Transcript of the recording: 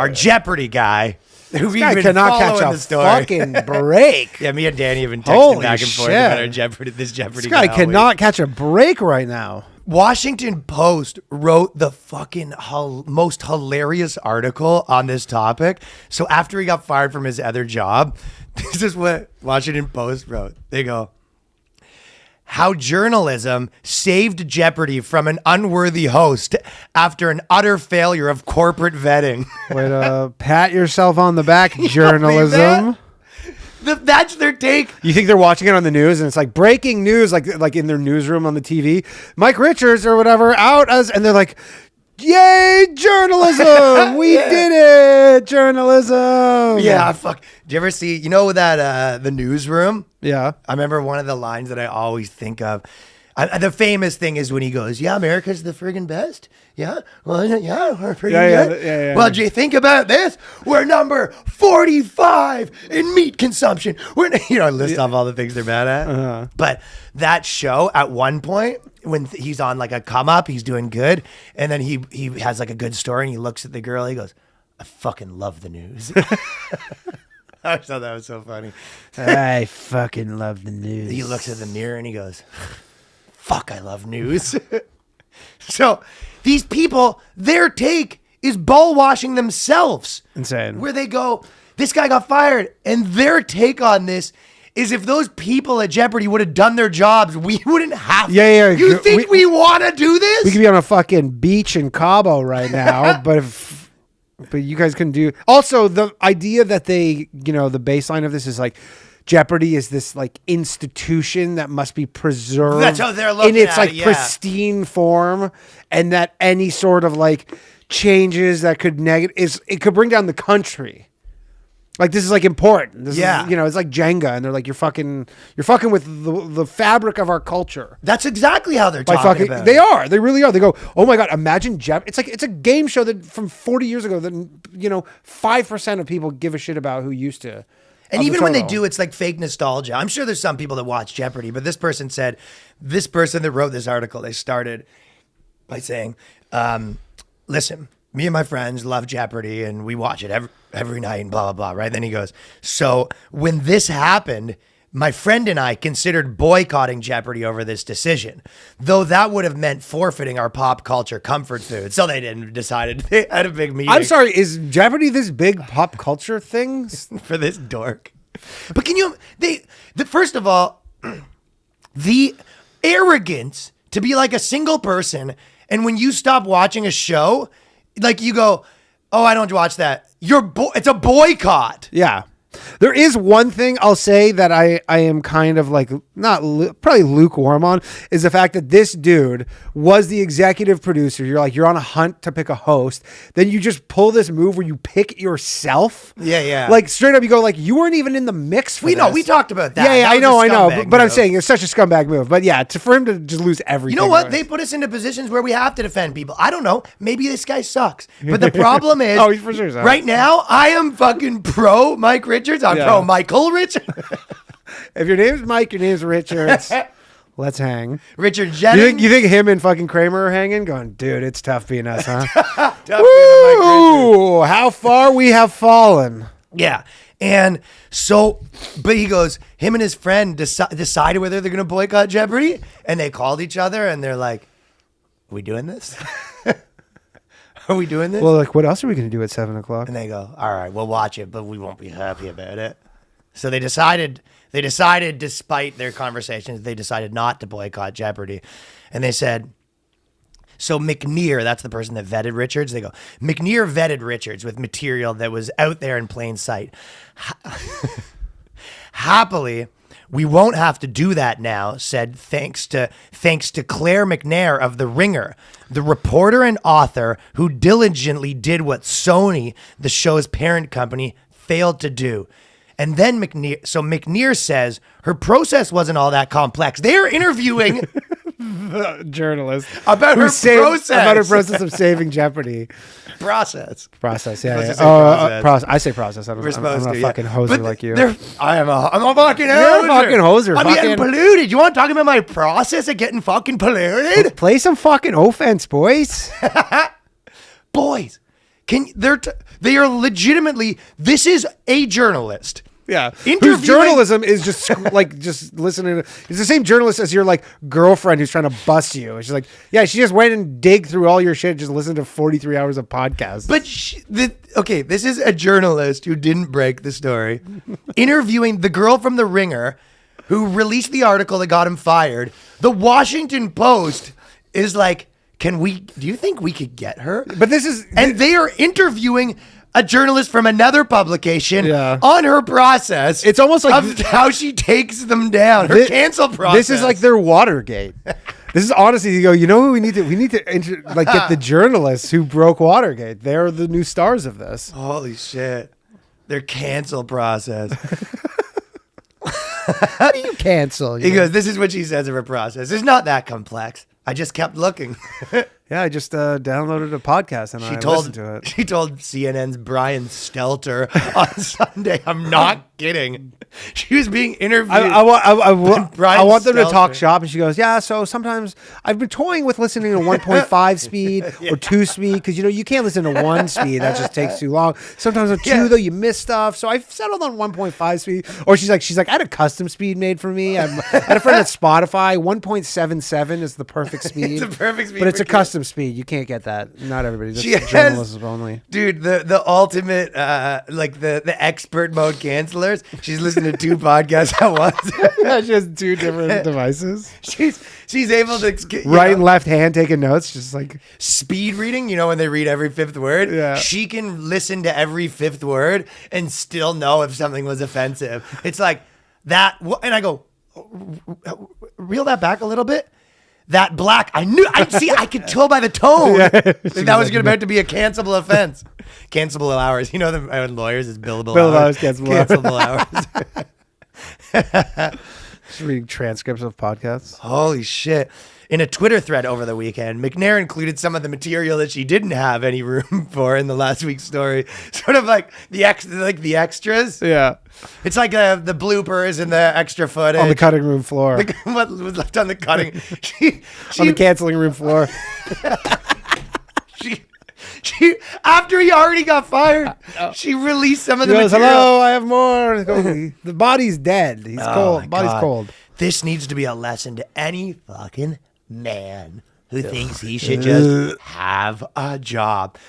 our Jeopardy guy. Who This guy cannot catch a fucking break. Yeah, me and Danny have been texting Holy back and forth shit. about our Jeopardy. This This Jeopardy guy all cannot week. catch a break right now. Washington Post wrote the fucking most hilarious article on this topic. So after he got fired from his other job, this is what Washington Post wrote. They go, how journalism saved Jeopardy from an unworthy host after an utter failure of corporate vetting. Way to pat yourself on the back, journalism. That's their take. You think they're watching it on the news and it's like breaking news, like in their newsroom on the TV. Mike Richards or whatever and they're like, yay, journalism! We did it, journalism. Yeah, fuck. Do you ever see, that the newsroom? Yeah. I remember one of the lines that I always think of. The famous thing is when he goes, yeah, America's the friggin' best. Yeah. Well, yeah, we're pretty good. Yeah. Well, do you think about this? We're number 45 in meat consumption. I list off all the things they're bad at. Uh-huh. But that show, at one point, when he's on like a come up, he's doing good. And then he has like a good story and he looks at the girl. He goes, I fucking love the news. I thought that was so funny. I fucking love the news. He looks at the mirror and he goes, fuck, I love news. So these people, their take is ball washing themselves. Insane. Where they go, this guy got fired. And their take on this is if those people at Jeopardy would have done their jobs, we wouldn't have to. Yeah. You think we want to do this? We could be on a fucking beach in Cabo right now, but you guys can do. Also, the idea that the baseline of this is like Jeopardy is this like institution that must be preserved. That's how they're looking in its at like it, yeah. pristine form, and that any sort of like changes that could it could bring down the country. Like this is like important. This is, it's like Jenga, and they're like you're fucking with the fabric of our culture. That's exactly how they're talking about They it. are. They really are. They go, oh my god, imagine Jeopardy. It's a game show that from 40 years ago that 5% of people give a shit about who used to. And even when they do, it's like fake nostalgia. I'm sure there's some people that watch Jeopardy, but this person that wrote this article, they started by saying, listen, me and my friends love Jeopardy and we watch it every night and blah, blah, blah, right? Then he goes, so when this happened, my friend and I considered boycotting Jeopardy over this decision, though that would have meant forfeiting our pop culture comfort food. So they didn't decide. They had a big meeting. I'm sorry, is Jeopardy this big pop culture thing? For this dork. But first of all, the arrogance to be like a single person, and when you stop watching a show, like you go, oh, I don't watch that. It's a boycott. Yeah. There is one thing I'll say that I am kind of like probably lukewarm on is the fact that this dude was the executive producer. You're on a hunt to pick a host. Then you just pull this move where you pick yourself. Yeah. Like straight up, you go like you weren't even in the mix for this. We talked about that. Yeah, That I know. was But I'm saying it's such a scumbag move. But yeah, for him to just lose everything. You know what? They put us into positions where we have to defend people. I don't know. Maybe this guy sucks. But the problem is, oh, he's for sure sucks. Right now, I am fucking pro Mike Richards. I'm pro Michael Richards. If your name's Mike, your name's Richards. Let's hang. Richard Jennings. You think him and fucking Kramer are hanging? Going, dude, it's tough being us, huh? Tough being Mike Woo! How far we have fallen. Yeah. And so, but he goes, him and his friend decided whether they're going to boycott Jeopardy. And they called each other and they're like, are we doing this? Are we doing this? Well, like, what else are we going to do at 7:00? And they go, all right, we'll watch it, but we won't be happy about it. So they decided, despite their conversations, they decided not to boycott Jeopardy. And they said, so McNear, that's the person that vetted Richards. They go, McNear vetted Richards with material that was out there in plain sight. Happily, we won't have to do that now, said thanks to Claire McNair of The Ringer, the reporter and author who diligently did what Sony, the show's parent company, failed to do. And then McNear says her process wasn't all that complex. They're interviewing journalist about her process of saving Jeopardy. Process, yeah. Process. I say process. I'm not a fucking hoser like you. I'm a fucking hoser. You're a fucking hoser. I'm getting polluted. You want to talk about my process of getting fucking polluted? Play some fucking offense, boys. Boys, They are legitimately. This is a journalist. Yeah, whose Interviewing- journalism is just just listening. It's the same journalist as your like girlfriend who's trying to bust you. And she's like, yeah, she just went and dig through all your shit, just listened to 43 hours of podcasts. But this is a journalist who didn't break the story, interviewing the girl from The Ringer, who released the article that got him fired. The Washington Post is like, do you think we could get her? But this is, and they are interviewing a journalist from another publication Yeah. on her process. It's almost like of how she takes them down. Her cancel process. This is like their Watergate. This is honestly, you go, you know who we need to get the journalists who broke Watergate. They're the new stars of this. Holy shit. Their cancel process. How do you cancel? He goes, this is what she says of her process. It's not that complex. I just kept looking. Yeah, I just downloaded a podcast and I listened to it. She told CNN's Brian Stelter on Sunday. I'm not kidding. She was being interviewed. I want them to talk Stelter. shop, and she goes, yeah, so sometimes I've been toying with listening to 1.5 speed or 2 speed, because you can't listen to 1 speed, that just takes too long. Sometimes with 2 though you miss stuff, so I've settled on 1.5 speed. Or she's like I had a custom speed made for me. I had a friend at Spotify. 1.77 is the perfect speed. It's a perfect speed but it's for a custom speed. You can't get that. Not everybody. That's She has- journalism only. Dude, the ultimate, like the expert mode cancelers. She's listening to 2 podcasts at once. Yeah, she has 2 different devices. She's able to Right and left hand taking notes, just like speed reading, when they read every 5th word, Yeah. she can listen to every 5th word and still know if something was offensive. It's like that. And I go, reel that back a little bit. That black, I could tell by the tone that was about to be a cancelable offense. Cancelable hours. The lawyers is billable hours. Cancelable hours. Just reading transcripts of podcasts. Holy shit. In a Twitter thread over the weekend, McNair included some of the material that she didn't have any room for in the last week's story. Sort of like the extras. Yeah. It's like the bloopers and the extra footage. On the cutting room floor. What was left on the cutting. On the canceling room floor. She after he already got fired, she released some of the He goes, material. hello, I have more. The body's dead. He's Oh cold. my Body's God. cold. This needs to be a lesson to any fucking man who thinks he should just have a job.